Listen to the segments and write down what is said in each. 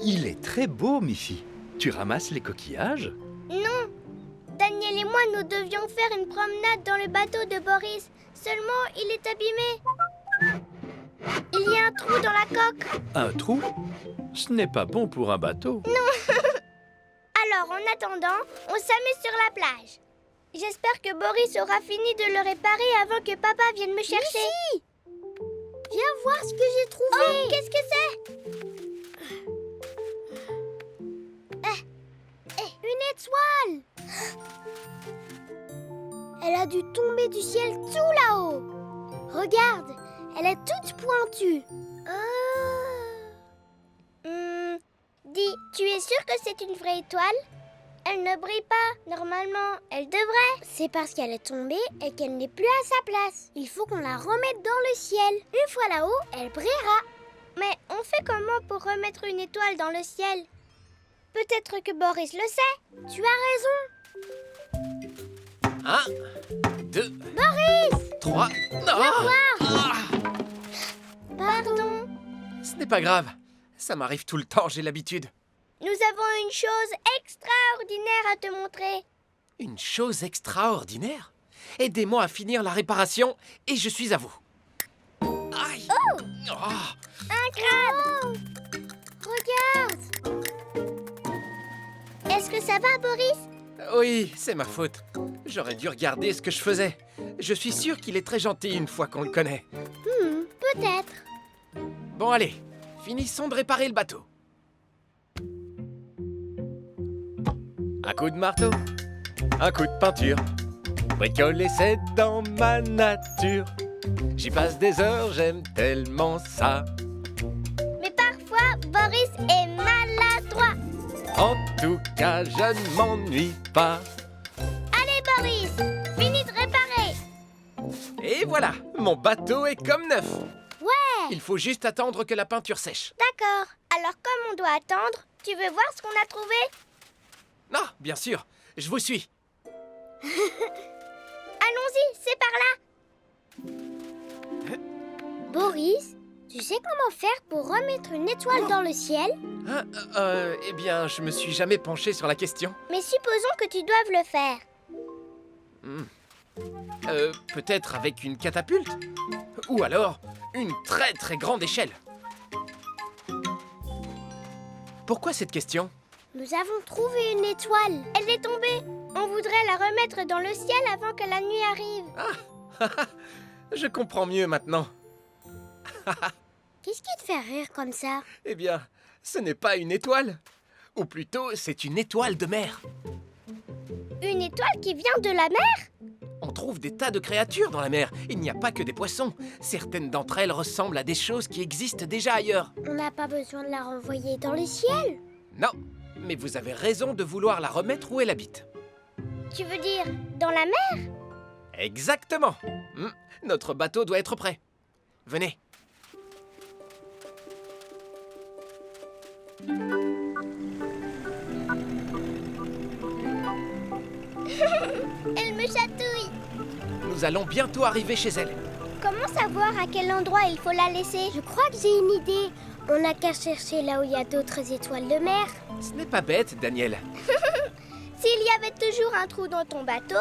Il est très beau, Miffy. Tu ramasses les coquillages? Non, Daniel et moi, nous devions faire une promenade dans le bateau de Boris. Seulement, il est abîmé. Il y a un trou dans la coque. Un trou? Ce n'est pas bon pour un bateau. Non. Alors, en attendant, on s'amuse sur la plage. J'espère que Boris aura fini de le réparer avant que papa vienne me chercher. Lucie, viens voir ce que j'ai trouvé. Oh, qu'est-ce que c'est? Une étoile. Elle a dû tomber du ciel tout là-haut. Regarde, elle est toute pointue. Dis, tu es sûre que c'est une vraie étoile? Elle ne brille pas, normalement, elle devrait. C'est parce qu'elle est tombée et qu'elle n'est plus à sa place. Il faut qu'on la remette dans le ciel. Une fois là-haut, elle brillera. Mais on fait comment pour remettre une étoile dans le ciel? Peut-être que Boris le sait. Tu as raison. 1, 2, Boris! 3... Pardon. Ce n'est pas grave. Ça m'arrive tout le temps, j'ai l'habitude. Nous avons une chose extraordinaire à te montrer. Une chose extraordinaire. Aidez-moi à finir la réparation et je suis à vous. Aïe! Oh. Un crabe! Regarde! Est-ce que ça va, Boris? Oui, c'est ma faute. J'aurais dû regarder ce que je faisais. Je suis sûr qu'il est très gentil une fois qu'on le connaît. Peut-être. Bon, allez, finissons de réparer le bateau. Un coup de marteau, un coup de peinture. Bricoler, c'est dans ma nature. J'y passe des heures, j'aime tellement ça. Mais parfois, Boris est maladroit. En tout cas, je ne m'ennuie pas. Allez, Boris, finis de réparer. Et voilà, mon bateau est comme neuf. Ouais, Il faut juste attendre que la peinture sèche. d'accord. Alors, comme on doit attendre, tu veux voir ce qu'on a trouvé? Non, bien sûr, je vous suis. Allons-y, c'est par là. Boris, tu sais comment faire pour remettre une étoile dans le ciel? Eh bien, je me suis jamais penché sur la question. Mais supposons que tu doives le faire. Peut-être avec une catapulte? Ou alors, une très très grande échelle. Pourquoi cette question? Nous avons trouvé une étoile. Elle est tombée. On voudrait la remettre dans le ciel avant que la nuit arrive. Je comprends mieux maintenant. Qu'est-ce qui te fait rire comme ça? Eh bien, ce n'est pas une étoile. Ou plutôt, c'est une étoile de mer. Une étoile qui vient de la mer? On trouve des tas de créatures dans la mer. Il n'y a pas que des poissons. Certaines d'entre elles ressemblent à des choses qui existent déjà ailleurs. On n'a pas besoin de la renvoyer dans le ciel. Non, mais vous avez raison de vouloir la remettre où elle habite. Tu veux dire dans la mer? Exactement. Notre bateau doit être prêt. Venez. Elle me chatouille. Nous allons bientôt arriver chez elle. Comment savoir à quel endroit il faut la laisser? Je crois que j'ai une idée. On n'a qu'à chercher là où il y a d'autres étoiles de mer. Ce n'est pas bête, Daniel. S'il y avait toujours un trou dans ton bateau,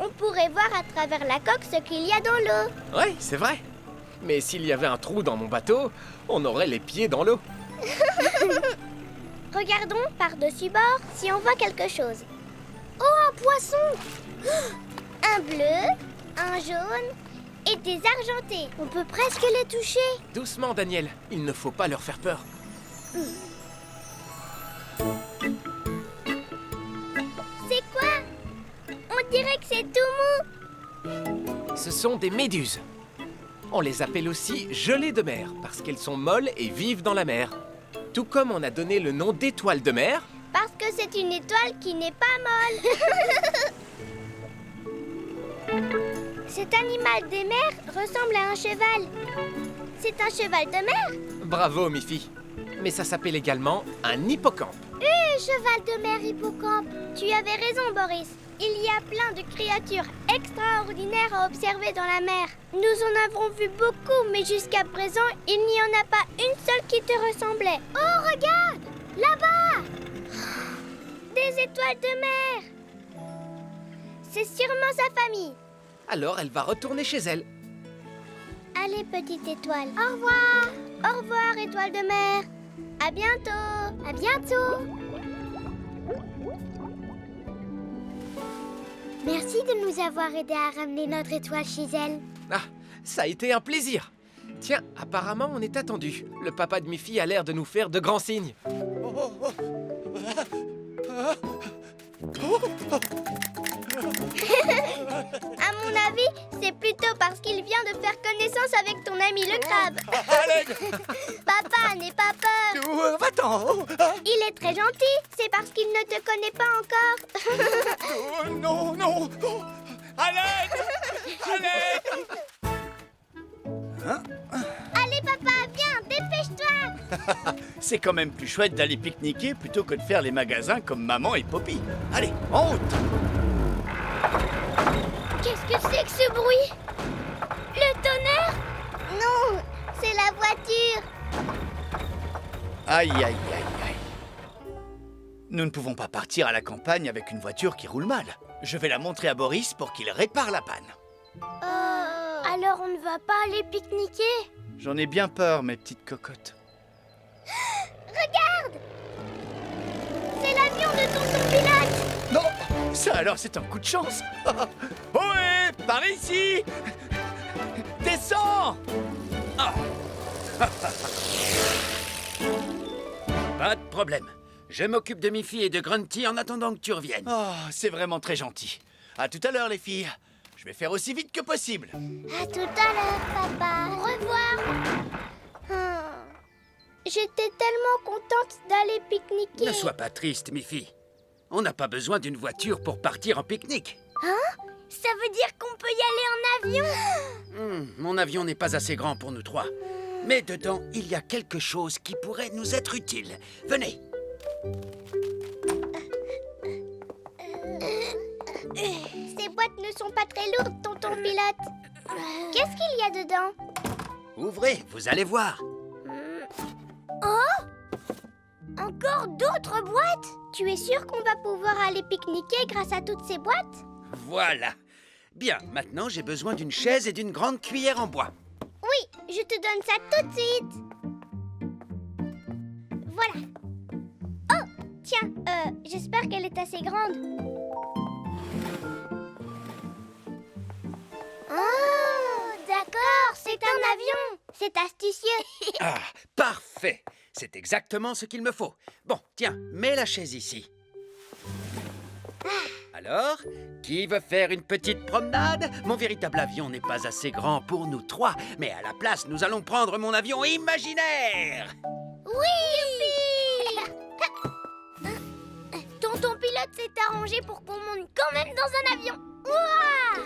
on pourrait voir à travers la coque ce qu'il y a dans l'eau. Oui, c'est vrai. Mais s'il y avait un trou dans mon bateau, on aurait les pieds dans l'eau. Regardons par-dessus bord si on voit quelque chose. Oh, un poisson! Un bleu, un jaune et des argentés. On peut presque les toucher. Doucement, Daniel. Il ne faut pas leur faire peur. C'est quoi? On dirait que c'est tout mou. Ce sont des méduses. On les appelle aussi gelées de mer parce qu'elles sont molles et vivent dans la mer. Tout comme on a donné le nom d'étoile de mer. Parce que c'est une étoile qui n'est pas molle. Cet animal des mers ressemble à un cheval. C'est un cheval de mer? Bravo, Miffy. Mais ça s'appelle également un hippocampe. Cheval de mer hippocampe. Tu avais raison, Boris. Il y a plein de créatures extraordinaires à observer dans la mer. Nous en avons vu beaucoup, mais jusqu'à présent, il n'y en a pas une seule qui te ressemblait. Oh, regarde! Là-bas! Des étoiles de mer! C'est sûrement sa famille. Alors elle va retourner chez elle. Allez, petite étoile. Au revoir. Au revoir, étoile de mer. À bientôt. À bientôt. Merci de nous avoir aidés à ramener notre étoile chez elle. Ah, ça a été un plaisir. Tiens, apparemment on est attendu. Le papa de Miffy a l'air de nous faire de grands signes. À mon avis, c'est plutôt parce qu'il vient de faire connaissance avec ton ami le crabe. Papa, n'aie pas peur. Va-t'en. Il est très gentil. C'est parce qu'il ne te connaît pas encore. Non, non. À l'aide. À l'aide. Allez, papa, viens, dépêche-toi. C'est quand même plus chouette d'aller pique-niquer plutôt que de faire les magasins comme maman et Poppy. Allez, en route. Qu'est-ce que c'est que ce bruit? Le tonnerre? Non, c'est la voiture. Aïe, aïe, aïe, aïe. Nous ne pouvons pas partir à la campagne avec une voiture qui roule mal. Je vais la montrer à Boris pour qu'il répare la panne. Alors on ne va pas aller pique-niquer? J'en ai bien peur, mes petites cocottes. Regarde! C'est l'avion de tonton pilote! Non, ça alors c'est un coup de chance. Ohé, par ici. Descends. Ah. Pas de problème. Je m'occupe de Miffy et de Grunty en attendant que tu reviennes. Oh, c'est vraiment très gentil. À tout à l'heure, les filles. Je vais faire aussi vite que possible. À tout à l'heure, papa. Au revoir. J'étais tellement contente d'aller pique-niquer. Ne sois pas triste, Miffy. On n'a pas besoin d'une voiture pour partir en pique-nique. Ça veut dire qu'on peut y aller en avion? Mon avion n'est pas assez grand pour nous trois. Mais dedans, il y a quelque chose qui pourrait nous être utile. Venez. Ces boîtes ne sont pas très lourdes, tonton pilote. Qu'est-ce qu'il y a dedans? Ouvrez, vous allez voir. Encore d'autres boîtes? Tu es sûr qu'on va pouvoir aller pique-niquer grâce à toutes ces boîtes? Voilà. Bien, maintenant j'ai besoin d'une chaise et d'une grande cuillère en bois. Oui, je te donne ça tout de suite. Voilà. Oh, tiens, j'espère qu'elle est assez grande. Oh, d'accord, c'est un avion. C'est astucieux. Ah, parfait. C'est exactement ce qu'il me faut. Bon, tiens, mets la chaise ici. Alors, qui veut faire une petite promenade? Mon véritable avion n'est pas assez grand pour nous trois, mais à la place, nous allons prendre mon avion imaginaire. Oui! Tonton pilote s'est arrangé pour qu'on monte quand même dans un avion. Ouah!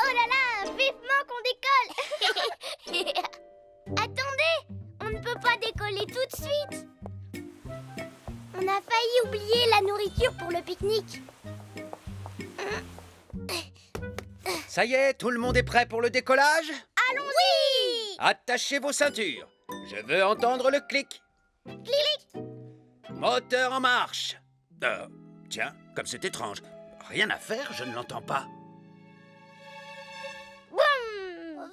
Oh là là, vivement qu'on décolle. Attendez, on ne peut pas décoller tout de suite. On a failli oublier la nourriture pour le pique-nique. Ça y est, tout le monde est prêt pour le décollage? Allons-y! Attachez vos ceintures. Je veux entendre le clic. Clic! Moteur en marche. Tiens, comme c'est étrange. Rien à faire, je ne l'entends pas. Vroom! Vroom!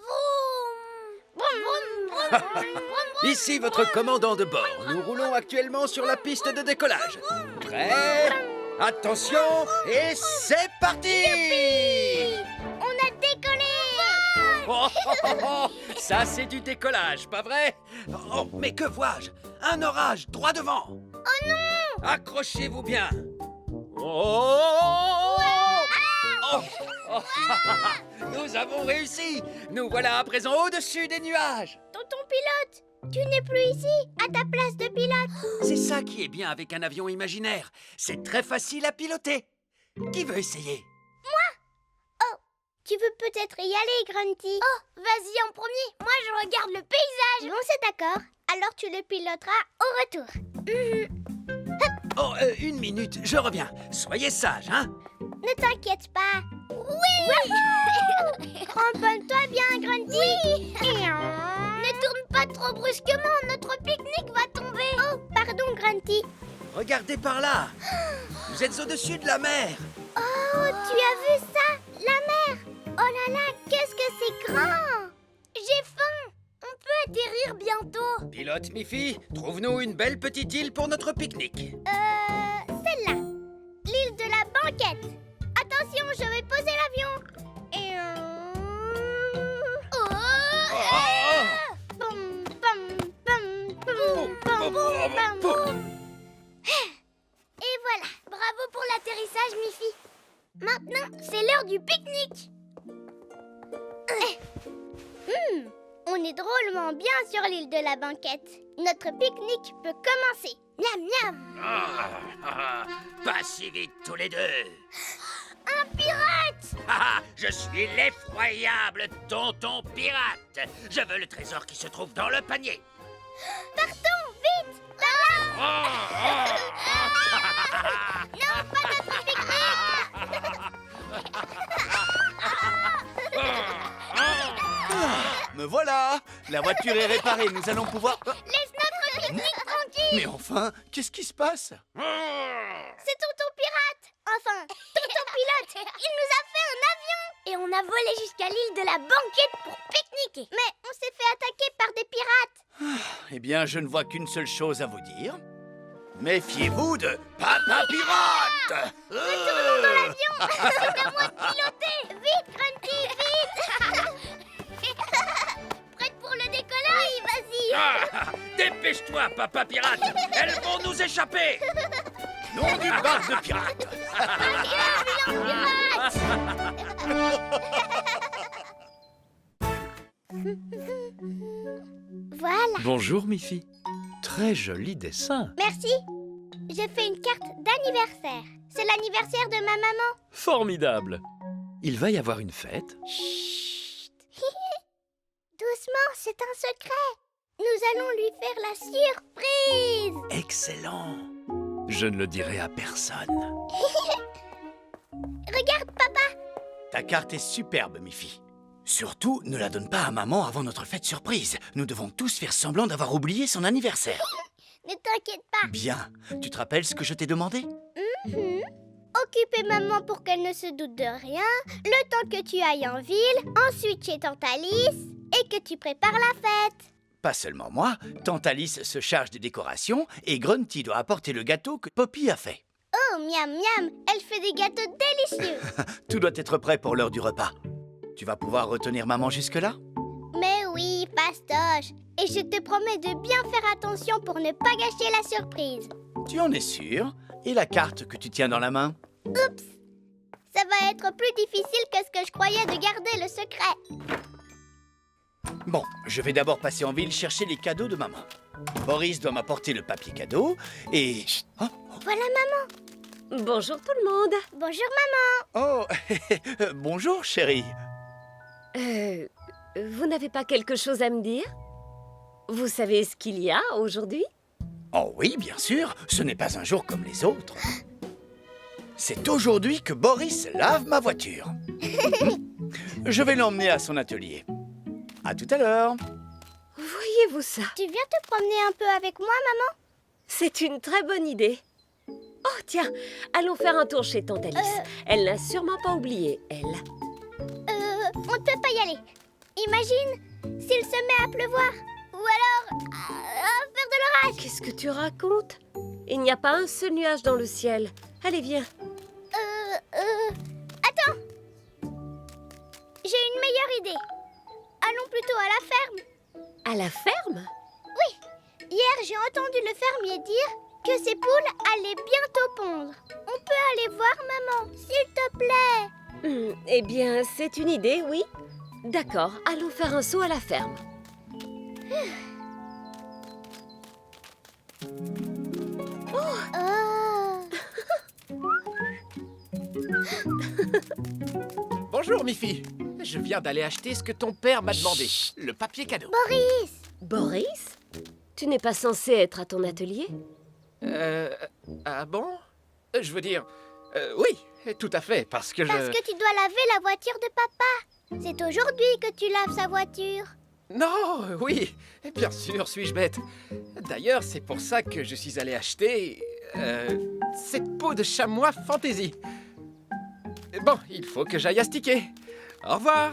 Vroom, vroom, vroom, vroom, vroom. Ici votre commandant de bord. Nous roulons actuellement sur la piste de décollage. Prêt? Attention, et c'est parti! On a décollé! Oh, oh, oh, oh, ça c'est du décollage, pas vrai? Oh, mais que vois-je? Un orage droit devant! Oh non! Accrochez-vous bien! Oh, oh, oh, nous avons réussi! Nous voilà à présent au-dessus des nuages! Tonton pilote, tu n'es plus ici, à ta place de pilote. C'est ça qui est bien avec un avion imaginaire. C'est très facile à piloter. Qui veut essayer? Tu veux peut-être y aller, Grunty? Oh, vas-y en premier. Moi, je regarde le paysage. Bon, c'est d'accord. Alors, tu le piloteras au retour. Oh, une minute, je reviens. Soyez sage, hein? Ne t'inquiète pas. Oui! Cramponne-toi bien, Grunty. Oui! Ne tourne pas trop brusquement. Notre pique-nique va tomber. Oh, pardon, Grunty. Regardez par là. Vous êtes au-dessus de la mer. Oh, tu as vu ça? La mer! Oh là là, qu'est-ce que c'est grand! J'ai faim! On peut atterrir bientôt. Pilote Miffy, trouve-nous une belle petite île pour notre pique-nique. Celle-là. L'île de la banquette. Attention, je vais poser l'avion. Et oh! Boum, boum, boum, boum, boum, boum, boum, boum. Et voilà, bravo pour l'atterrissage, Miffy. Maintenant, c'est l'heure du pique-nique. On est drôlement bien sur l'île de la banquette. Notre pique-nique peut commencer. Miam, miam. Pas si vite tous les deux. Un pirate! Je suis l'effroyable tonton pirate. Je veux le trésor qui se trouve dans le panier. Partons, vite! Par là! Non, pas notre pique-nique! Me voilà! La voiture est réparée, nous allons pouvoir... Laisse notre pique-nique tranquille! Mais enfin, qu'est-ce qui se passe? C'est Tonton Pirate! Enfin, Tonton Pilote! Il nous a fait un avion! Et on a volé jusqu'à l'île de la banquette pour pique-niquer! Mais on s'est fait attaquer par des pirates! Eh bien, je ne vois qu'une seule chose à vous dire. Méfiez-vous de Papa Pirate! Retournons dans l'avion! C'est à moi de piloter! Vite, Grunty, vite! Prête pour le décollage? Oui, vas-y! Dépêche-toi, papa pirate. Elles vont nous échapper. Nom du bar de pirates! Voilà, Bonjour, Miffy. Très joli dessin. merci. J'ai fait une carte d'anniversaire. C'est l'anniversaire de ma maman. Formidable. Il va y avoir une fête. Chut. Doucement, c'est un secret. Nous allons lui faire la surprise. Excellent. Je ne le dirai à personne. Regarde, papa. Ta carte est superbe, Miffy. Surtout, ne la donne pas à maman avant notre fête surprise. Nous devons tous faire semblant d'avoir oublié son anniversaire. Ne t'inquiète pas. Bien. Tu te rappelles ce que je t'ai demandé? Occuper maman pour qu'elle ne se doute de rien, le temps que tu ailles en ville, ensuite chez Tante Alice, et que tu prépares la fête. Pas seulement moi, Tante Alice se charge des décorations et Grunty doit apporter le gâteau que Poppy a fait. Oh, miam miam, elle fait des gâteaux délicieux. Tout doit être prêt pour l'heure du repas. Tu vas pouvoir retenir maman jusque-là? Mais oui, fastoche. Et je te promets de bien faire attention pour ne pas gâcher la surprise. Tu en es sûr? Et la carte que tu tiens dans la main? Oups, ça va être plus difficile que ce que je croyais de garder le secret. Bon, je vais d'abord passer en ville chercher les cadeaux de maman. Boris doit m'apporter le papier cadeau et... Chut, oh, Voilà maman. Bonjour tout le monde. Bonjour oh, bonjour chérie. Vous n'avez pas quelque chose à me dire? Vous savez ce qu'il y a aujourd'hui? Oh oui, bien sûr, ce n'est pas un jour comme les autres. C'est aujourd'hui que Boris lave ma voiture. Je vais l'emmener à son atelier. À tout à l'heure. Voyez-vous ça? Tu viens te promener un peu avec moi, maman? C'est une très bonne idée. Oh tiens, allons faire un tour chez Tante Alice. Elle n'a sûrement pas oublié, elle. On ne peut pas y aller. Imagine s'il se met à pleuvoir. Ou alors à faire de l'orage. Qu'est-ce que tu racontes? Il n'y a pas un seul nuage dans le ciel. Allez, viens. Attends. J'ai une meilleure idée. Allons plutôt à la ferme. À la ferme? Hier, j'ai entendu le fermier dire que ses poules allaient bientôt pondre. On peut aller voir maman, s'il te plaît. Eh bien, c'est une idée, oui. D'accord, allons faire un saut à la ferme. Oh. Bonjour, Miffy. Je viens d'aller acheter ce que ton père m'a demandé. Le papier cadeau. Boris. Boris? Tu n'es pas censé être à ton atelier? Ah bon? Je veux dire... oui, tout à fait, parce que Parce que tu dois laver la voiture de papa. C'est aujourd'hui que tu laves sa voiture. Non, oui, bien sûr, suis-je bête. D'ailleurs, c'est pour ça que je suis allé acheter... cette peau de chamois fantaisie. Bon, il faut que j'aille astiquer. Au revoir.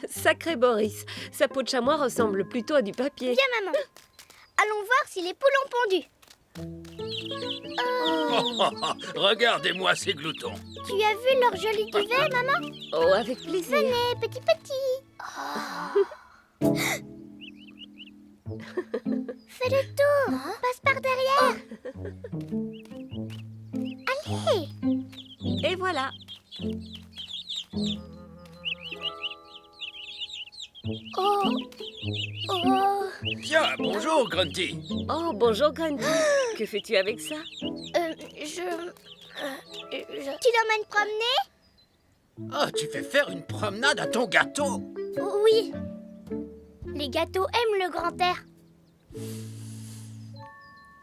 Sacré Boris, sa peau de chamois ressemble plutôt à du papier. Viens, maman. Allons voir si les poules ont pondu. Regardez-moi ces gloutons. Tu as vu leur joli duvet, maman? Oh, avec plaisir. Venez, petit. Fais le tour. Passe par derrière. Allez. Et voilà. Oh. Tiens, bonjour, Grunty. Oh, bonjour Grunty. Que fais-tu avec ça? Tu l'emmènes promener? Oh, tu fais faire une promenade à ton gâteau. Oui. Les gâteaux aiment le grand air.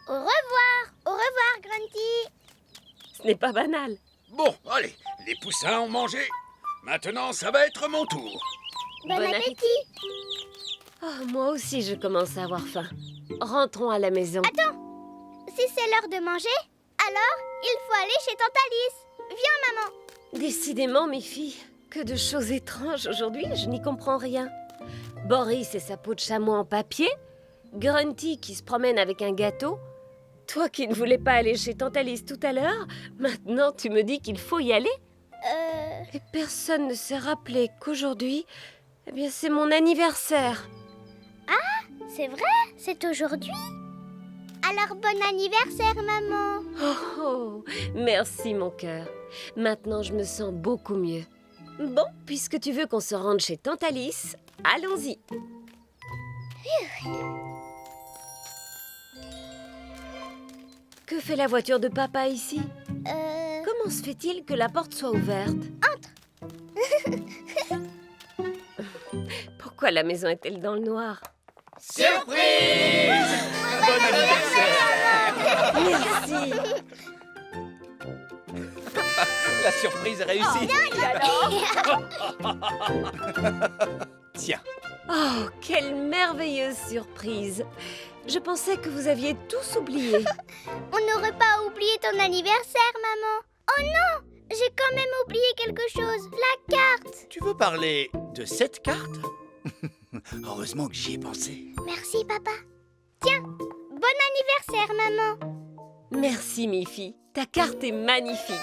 Au revoir, Grunty. Ce n'est pas banal. Bon, allez, les poussins ont mangé. Maintenant, ça va être mon tour. Bon appétit. Oh, moi aussi, je commence à avoir faim. Rentrons à la maison. Si c'est l'heure de manger, alors il faut aller chez Tante Alice. Viens, maman. Décidément, mes filles, que de choses étranges aujourd'hui, je n'y comprends rien. Boris et sa peau de chamois en papier, Grunty qui se promène avec un gâteau, toi qui ne voulais pas aller chez Tante Alice tout à l'heure, maintenant tu me dis qu'il faut y aller? Et personne ne s'est rappelé qu'aujourd'hui, eh bien c'est mon anniversaire. C'est vrai, c'est aujourd'hui. Alors bon anniversaire, maman. Oh, merci mon cœur. Maintenant je me sens beaucoup mieux. Bon, puisque tu veux qu'on se rende chez Tante Alice, allons-y. Que fait la voiture de papa ici? Comment se fait-il que la porte soit ouverte? Entre. Pourquoi la maison est-elle dans le noir? Surprise! Bon anniversaire! Merci. La surprise est réussie. Tiens, Oh, quelle merveilleuse surprise! Je pensais que vous aviez tous oublié. On n'aurait pas oublié ton anniversaire, maman. Oh non, j'ai quand même oublié quelque chose. La carte. Tu veux parler de cette carte? Heureusement que j'y ai pensé. Merci, papa. Tiens, bon anniversaire, maman. Merci, mes filles. Ta carte est magnifique.